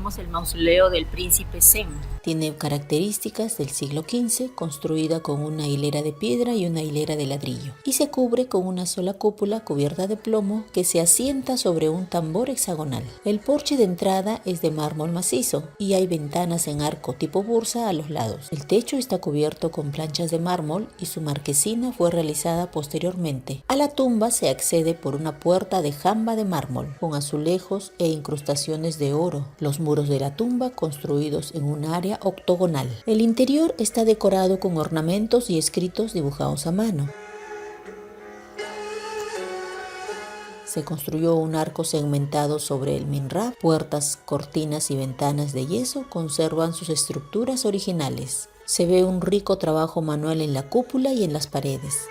tenemos el mausoleo del príncipe Zen. Tiene características del siglo XV, construida con una hilera de piedra y una hilera de ladrillo, y se cubre con una sola cúpula cubierta de plomo que se asienta sobre un tambor hexagonal. El porche de entrada es de mármol macizo y hay ventanas en arco tipo bursa a los lados. El techo está cubierto con planchas de mármol y su marquesina fue realizada posteriormente. A la tumba se accede por una puerta de jamba de mármol, con azulejos e incrustaciones de oro. Los muros de la tumba construidos en un área octogonal. El interior está decorado con ornamentos y escritos dibujados a mano. Se construyó un arco segmentado sobre el minrab. Puertas, cortinas y ventanas de yeso conservan sus estructuras originales. Se ve un rico trabajo manual en la cúpula y en las paredes.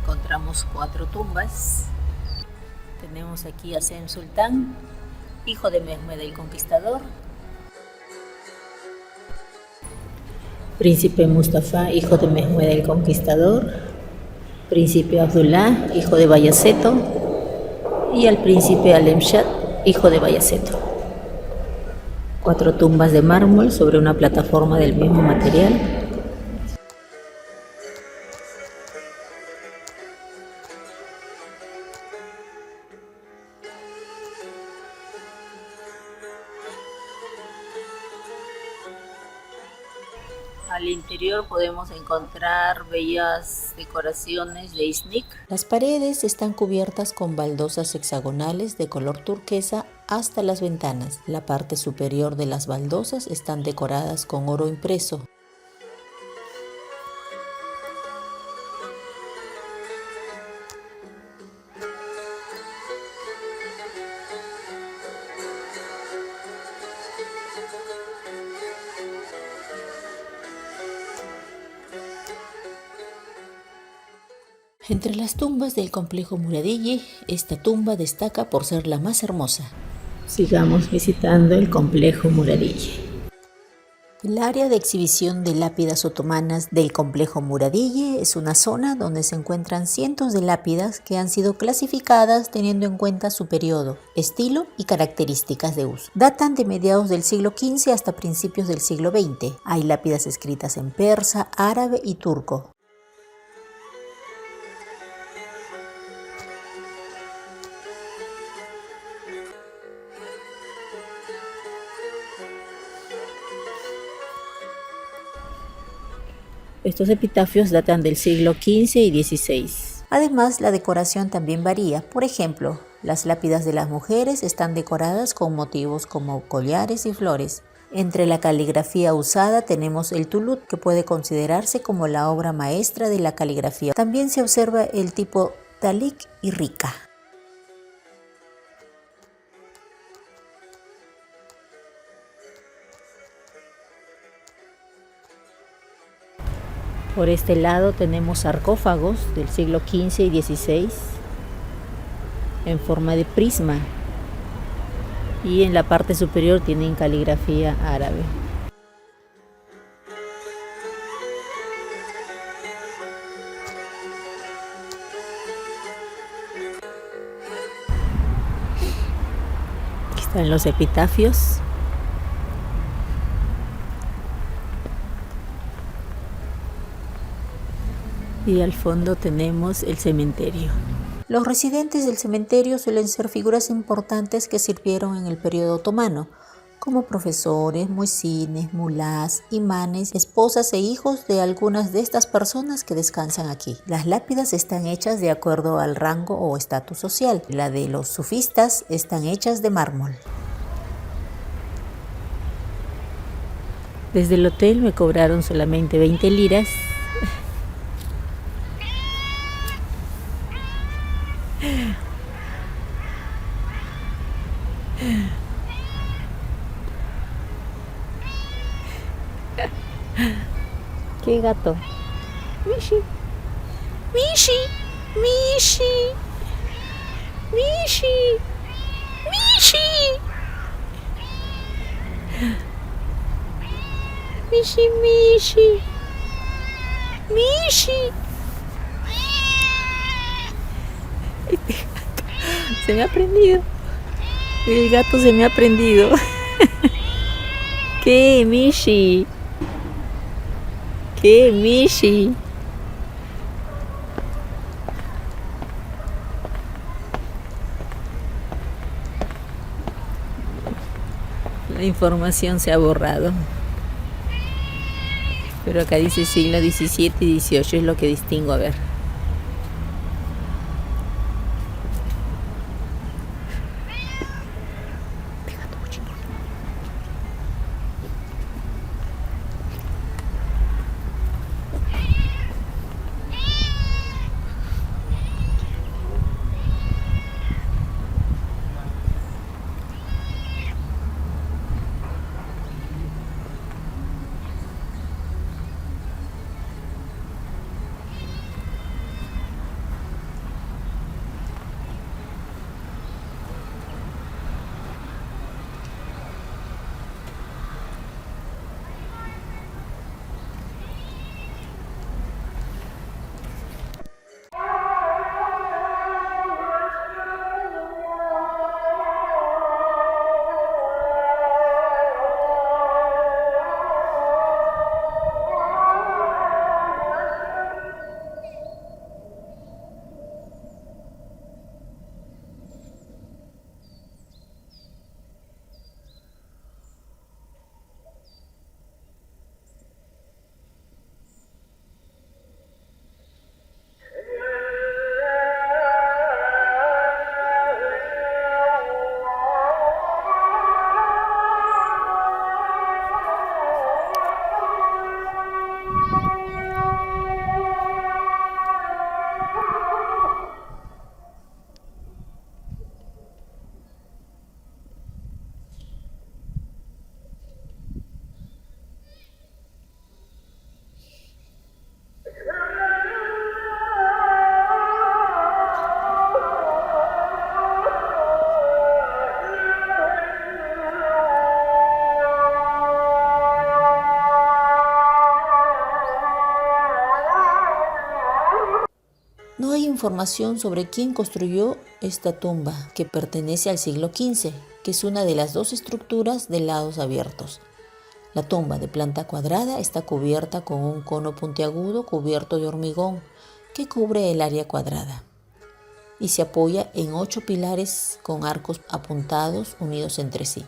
Encontramos 4 tumbas. Tenemos aquí a Zen Sultán, hijo de Mehmed el Conquistador. Príncipe Mustafa, hijo de Mehmed el Conquistador. Príncipe Abdullah, hijo de Bayaceto. Y al príncipe Alemshad, hijo de Bayaceto. 4 tumbas de mármol sobre una plataforma del mismo material. Al interior podemos encontrar bellas decoraciones de iznik. Las paredes están cubiertas con baldosas hexagonales de color turquesa hasta las ventanas. La parte superior de las baldosas están decoradas con oro impreso. Entre las tumbas del complejo Muradilli, esta tumba destaca por ser la más hermosa. Sigamos visitando el complejo Muradilli. El área de exhibición de lápidas otomanas del complejo Muradilli es una zona donde se encuentran cientos de lápidas que han sido clasificadas teniendo en cuenta su periodo, estilo y características de uso. Datan de mediados del siglo XV hasta principios del siglo XX. Hay lápidas escritas en persa, árabe y turco. Estos epitafios datan del siglo XV y XVI. Además, la decoración también varía. Por ejemplo, las lápidas de las mujeres están decoradas con motivos como collares y flores. Entre la caligrafía usada tenemos el tulut, que puede considerarse como la obra maestra de la caligrafía. También se observa el tipo talik y rica. Por este lado tenemos sarcófagos del siglo XV y XVI en forma de prisma, y en la parte superior tienen caligrafía árabe. Aquí están los epitafios. Y al fondo tenemos el cementerio. Los residentes del cementerio suelen ser figuras importantes que sirvieron en el periodo otomano, como profesores, muecines, mulás, imanes, esposas e hijos de algunas de estas personas que descansan aquí. Las lápidas están hechas de acuerdo al rango o estatus social. La de los sufistas están hechas de mármol. Desde el hotel me cobraron solamente 20 liras. ¡Qué gato! Mishi, Mishi, Mishi, Mishi, Mishi, Mishi, Mishi, Mishi. Se me ha prendido. El gato se me ha prendido. ¿Qué, Mishi? ¿Qué, Mishi? La información se ha borrado. Pero acá dice siglo XVII y XVIII, es lo que distingo, a ver. No hay información sobre quién construyó esta tumba, que pertenece al siglo XV, que es una de las dos estructuras de lados abiertos. La tumba, de planta cuadrada, está cubierta con un cono puntiagudo cubierto de hormigón que cubre el área cuadrada y se apoya en 8 pilares con arcos apuntados unidos entre sí.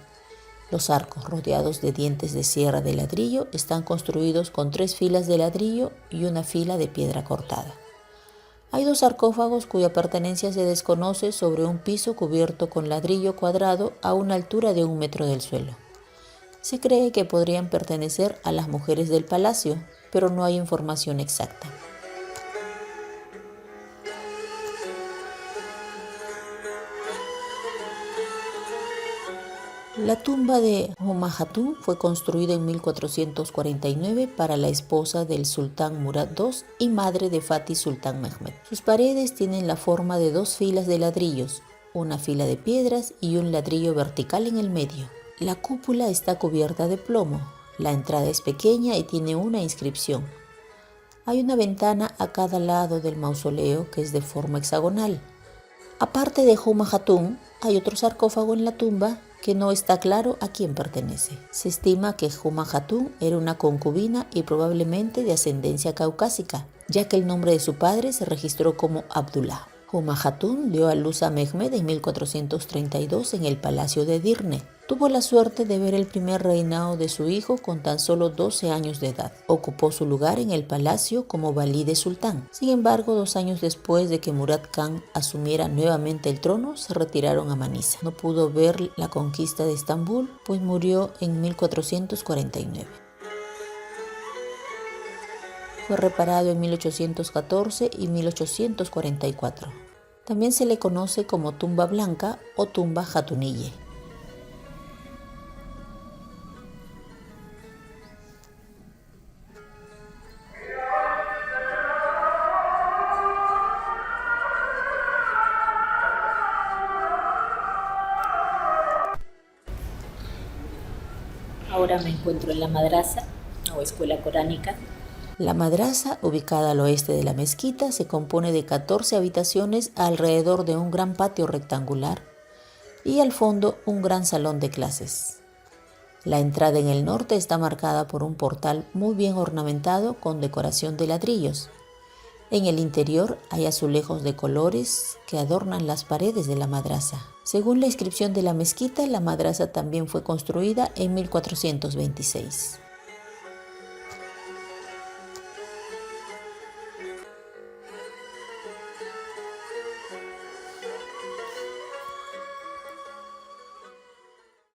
Los arcos, rodeados de dientes de sierra de ladrillo, están construidos con 3 filas de ladrillo y una fila de piedra cortada. Hay 2 sarcófagos cuya pertenencia se desconoce sobre un piso cubierto con ladrillo cuadrado a una altura de 1 metro del suelo. Se cree que podrían pertenecer a las mujeres del palacio, pero no hay información exacta. La tumba de Huma Hatun fue construida en 1449 para la esposa del sultán Murad II y madre de Fatih Sultan Mehmed. Sus paredes tienen la forma de 2 filas de ladrillos, una fila de piedras y un ladrillo vertical en el medio. La cúpula está cubierta de plomo. La entrada es pequeña y tiene una inscripción. Hay una ventana a cada lado del mausoleo que es de forma hexagonal. Aparte de Huma Hatun, hay otro sarcófago en la tumba que no está claro a quién pertenece. Se estima que Huma Hatun era una concubina y probablemente de ascendencia caucásica, ya que el nombre de su padre se registró como Abdullah. Huma Hatun dio a luz a Mehmed en 1432 en el palacio de Edirne. Tuvo la suerte de ver el primer reinado de su hijo con tan solo 12 años de edad. Ocupó su lugar en el palacio como valide sultán. Sin embargo, 2 años después de que Murad Khan asumiera nuevamente el trono, se retiraron a Manisa. No pudo ver la conquista de Estambul, pues murió en 1449. Fue reparado en 1814 y 1844. También se le conoce como tumba blanca o tumba Hatunille. Ahora me encuentro en la madrasa o escuela coránica La madrasa, ubicada al oeste de la mezquita, se compone de 14 habitaciones alrededor de un gran patio rectangular y al fondo un gran salón de clases. La entrada en el norte está marcada por un portal muy bien ornamentado con decoración de ladrillos. En el interior hay azulejos de colores que adornan las paredes de la madrasa. Según la inscripción de la mezquita, la madrasa también fue construida en 1426.